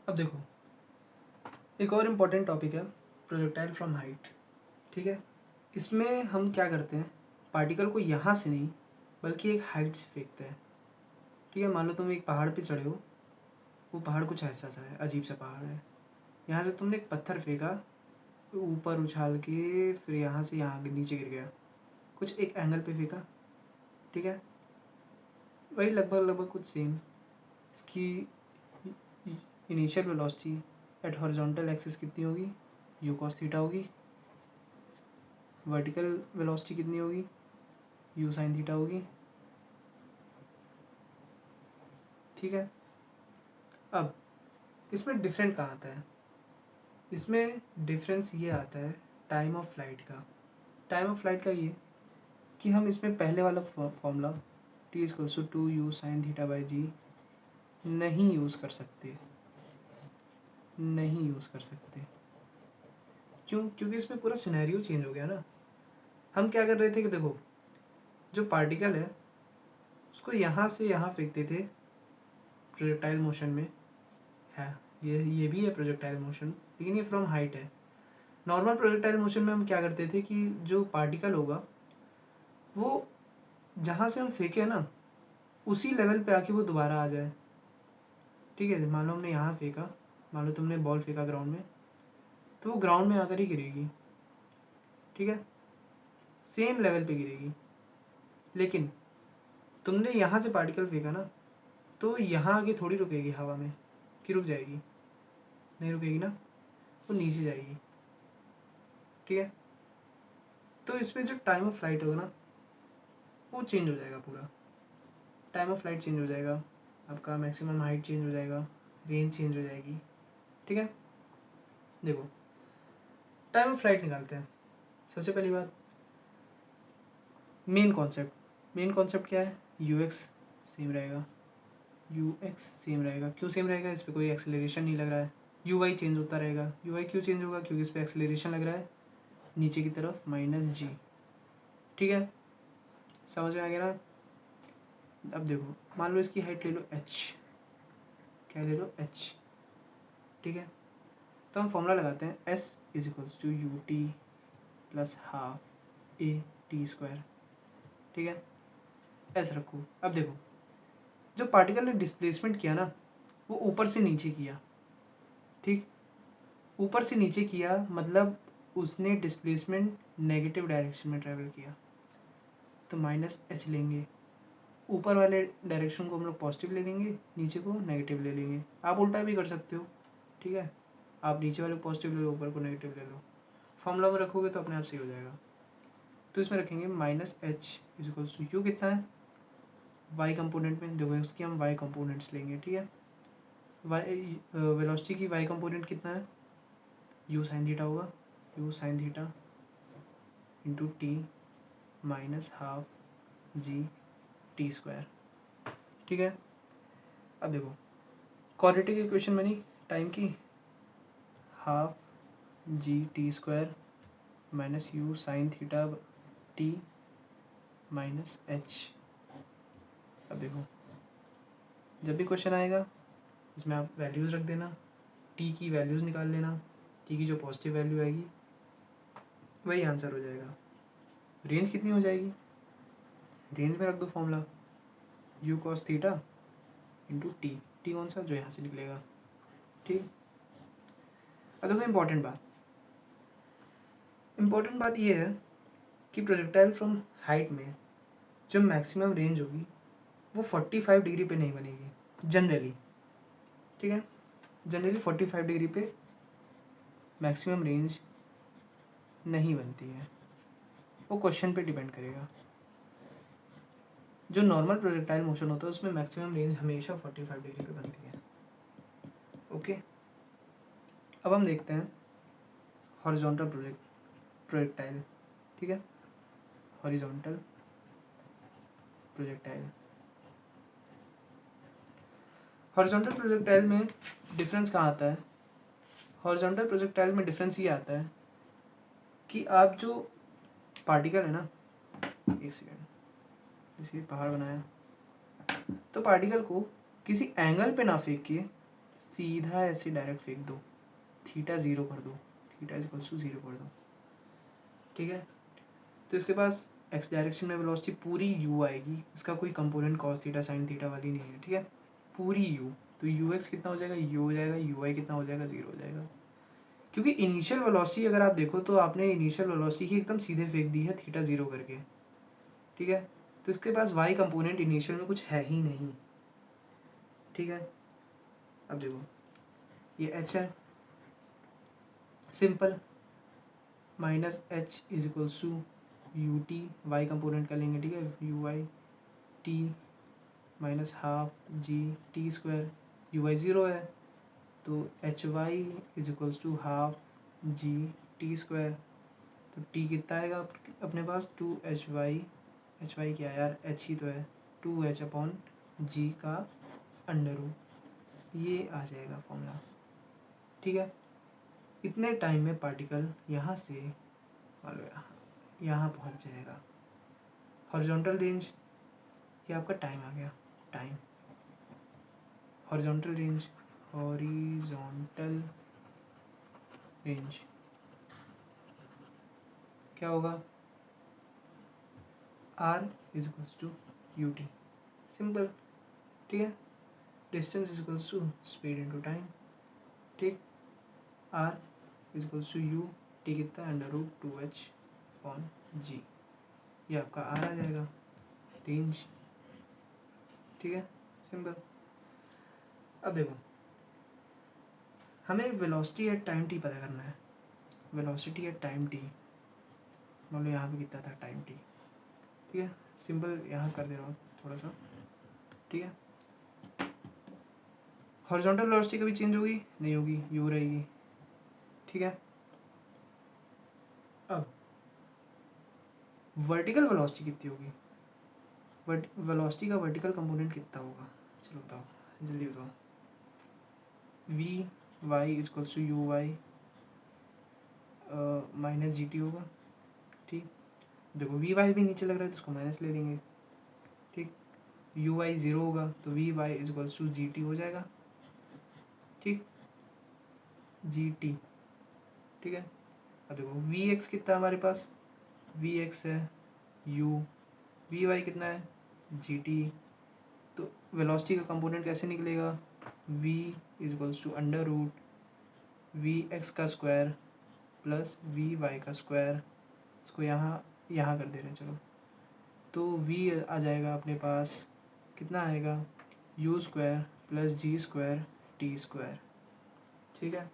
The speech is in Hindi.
अब देखो, एक और इम्पॉर्टेंट टॉपिक है प्रोजेक्टाइल फ्रॉम हाइट। ठीक है, इसमें हम क्या करते हैं, पार्टिकल को यहाँ से नहीं बल्कि एक हाइट से फेंकते हैं। ठीक है, मान लो तुम एक पहाड़ पे चढ़े हो, वो पहाड़ कुछ ऐसा सा है, अजीब सा पहाड़ है। यहाँ से तुमने एक पत्थर फेंका, ऊपर उछाल के फिर यहाँ से यहाँ नीचे गिर गया, कुछ एक एंगल पे फेंका। ठीक है, वही लगभग लगभग कुछ सेम। इसकी initial velocity at horizontal axis कितनी होगी, यू कॉस थीटा होगी। वर्टिकल वेलोसिटी कितनी होगी, यू साइन थीटा होगी। ठीक है, अब इसमें डिफरेंट कहाँ आता है, इसमें डिफरेंस ये आता है टाइम ऑफ फ्लाइट का। टाइम ऑफ फ्लाइट का ये कि हम इसमें पहले वाला formula T equals to 2u sine theta by G नहीं यूज़ कर सकते, नहीं यूज़ कर सकते। क्यों? क्योंकि इसमें पूरा सिनेरियो चेंज हो गया ना। हम क्या कर रहे थे कि देखो, जो पार्टिकल है उसको यहाँ से यहाँ फेंकते थे प्रोजेक्टाइल मोशन में है, ये भी है प्रोजेक्टाइल मोशन, लेकिन ये फ्रॉम हाइट है। नॉर्मल प्रोजेक्टाइल मोशन में हम क्या करते थे कि जो पार्टिकल होगा वो जहाँ से हम फेंके ना उसी लेवल पे आके वो दोबारा आ जाए। ठीक है, मान लो हमने यहाँ फेंका, मान लो तुमने बॉल फेंका ग्राउंड में, तो वो ग्राउंड में आकर ही गिरेगी। ठीक है, सेम लेवल पे गिरेगी। लेकिन तुमने यहाँ से पार्टिकल फेंका ना, तो यहाँ आगे थोड़ी रुकेगी हवा में कि रुक जाएगी, नहीं रुकेगी ना, वो नीचे जाएगी। ठीक है, तो इसमें जो टाइम ऑफ फ्लाइट होगा ना वो चेंज हो जाएगा, पूरा टाइम ऑफ फ्लाइट चेंज हो जाएगा, आपका मैक्सिमम हाइट चेंज हो जाएगा, रेंज चेंज हो जाएगी। ठीक है, देखो टाइम ऑफ फ्लाइट निकालते हैं। सबसे पहली बात, मेन कॉन्सेप्ट क्या है, यू एक्स सेम रहेगा, यू एक्स सेम रहेगा। क्यों सेम रहेगा, इस पर कोई एक्सेलरेशन नहीं लग रहा है। यू वाई चेंज होता रहेगा, यू वाई क्यों चेंज होगा, क्योंकि इस पर एक्सेलरेशन लग रहा है नीचे की तरफ माइनस जी। ठीक है, समझ में आ गया ना। अब देखो, मान लो इसकी हाइट ले लो एच, क्या ले लो एच। ठीक है, तो हम फॉर्मूला लगाते हैं S is equals to U T plus half A T square. ठीक है, एस रखो। अब देखो, जो पार्टिकल ने डिस्प्लेसमेंट किया ना वो ऊपर से नीचे किया। ठीक, ऊपर से नीचे किया मतलब उसने डिस्प्लेसमेंट नेगेटिव डायरेक्शन में ट्रैवल किया, तो माइनस एच लेंगे। ऊपर वाले डायरेक्शन को हम लोग पॉजिटिव ले लेंगे, नीचे को नेगेटिव ले लेंगे। आप उल्टा भी कर सकते हो। ठीक है, आप नीचे वाले को पॉजिटिव ले लो, ऊपर को नेगेटिव ले लो। फॉर्मूला में रखोगे तो अपने आप सही हो जाएगा। तो इसमें रखेंगे minus H is equals to U कितना है, वाई कंपोनेंट में देखो, इसकी हम वाई कंपोनेंट्स लेंगे। ठीक है, वाई वेलोसिटी की वाई कंपोनेंट कितना है, यू साइन थीटा होगा, you sine theta into T minus half G T square. ठीक है, अब देखो क्वाड्रेटिक इक्वेशन बनी टाइम की, half G T square minus you sine theta T minus H. अब देखो, जब भी क्वेश्चन आएगा इसमें आप वैल्यूज़ रख देना, टी की वैल्यूज़ निकाल लेना, टी की जो पॉजिटिव वैल्यू आएगी वही आंसर हो जाएगा। रेंज कितनी हो जाएगी, रेंज में रख दो formula you cos theta into T, T कौन सा जो यहाँ से निकलेगा। ठीक, अब देखो इम्पॉर्टेंट बात ये है कि प्रोजेक्टाइल फ्रॉम हाइट में जो मैक्सिमम रेंज होगी वो 45 डिग्री पे नहीं बनेगी जनरली। ठीक है, जनरली 45 डिग्री पे मैक्सिमम रेंज नहीं बनती है, वो क्वेश्चन पे डिपेंड करेगा। जो नॉर्मल प्रोजेक्टाइल मोशन होता है उसमें मैक्सिमम रेंज हमेशा 45 डिग्री पे बनती है। ओके, अब हम देखते हैं हॉरिजॉन्टल प्रोजेक्टाइल। ठीक है, हॉरिजॉन्टल प्रोजेक्टाइल, हॉरिजॉन्टल प्रोजेक्टाइल में डिफरेंस कहाँ आता है, हॉरिजॉन्टल प्रोजेक्टाइल में डिफरेंस ये आता है कि आप जो पार्टिकल है ना, एक सेकेंड, जैसे पहाड़ बनाया तो पार्टिकल को किसी एंगल पे ना फेंक के सीधा ऐसे डायरेक्ट फेंक दो, थीटा ज़ीरो कर दो, theta is equals to zero कर दो, ठीक है। तो इसके पास एक्स डायरेक्शन में वेलोसिटी पूरी यू आएगी, इसका कोई component cos theta sine theta वाली नहीं है, ठीक है, पूरी यू। तो यू एक्स कितना हो जाएगा, यू हो जाएगा, यू वाई कितना हो जाएगा, ज़ीरो हो जाएगा। क्योंकि इनिशियल वेलोसिटी अगर आप देखो तो आपने इनिशियल वेलोसिटी ही एकदम सीधे फेंक दी है थीटा ज़ीरो करके, ठीक है। तो इसके पास वाई कंपोनेंट इनिशियल में कुछ है ही नहीं, ठीक है। अब देखो ये एच है, simple, minus H is equals to U T, Y component का लेंगे, ठीक है, U Y T minus half G T square, U Y zero है तो H Y is equals to half G T square. तो टी कितना आएगा अपने पास, टू एच वाई क्या है यार, एच ही तो है, टू एच अपॉन जी का अंडर रूट, ये आ जाएगा फॉर्मूला, ठीक है। इतने टाइम में पार्टिकल यहाँ से मान लो यहाँ पहुँच जाएगा। हॉरिजॉन्टल रेंज, ये आपका टाइम आ गया, time, horizontal range, horizontal range क्या होगा, R is equals to U T, simple, ठीक है। Distance is equals to speed into time, ठीक, R is equals to U T कितना under root two H upon G, ये आपका आर आ जाएगा, रेंज, ठीक है, सिंपल। अब देखो हमें वेलोसिटी एट टाइम टी पता करना है, वेलोसिटी एट टाइम टी, मान लो यहाँ पे कितना था टाइम टी, ठीक है, सिंपल यहाँ कर दे रहा हूँ थोड़ा सा, ठीक है। हॉरिजॉन्टल वेलोसिटी कभी चेंज होगी नहीं होगी, यू रहेगी, ठीक है। अब वर्टिकल वेलोसिटी कितनी होगी, वेलोसिटी का वर्टिकल कंपोनेंट कितना होगा, चलो बताओ जल्दी बताओ, V Y is equals to U Y minus G T होगा, ठीक। देखो वी वाई भी नीचे लग रहा है तो उसको माइनस ले लेंगे, ठीक। यू वाई ज़ीरो होगा तो V Y is equals to G T हो जाएगा, ठीक, जी टी, ठीक है। अब देखो वी एक्स कितना है हमारे पास, वी एक्स है यू, वी वाई कितना है जी टी, तो वेलोसिटी का कंपोनेंट कैसे निकलेगा, V is equals to under root V X का स्क्वायर प्लस वी वाई का स्क्वायर, इसको यहाँ यहाँ कर दे रहे हैं चलो, तो वी आ जाएगा अपने पास कितना आएगा, U square plus G square T square, ठीक है।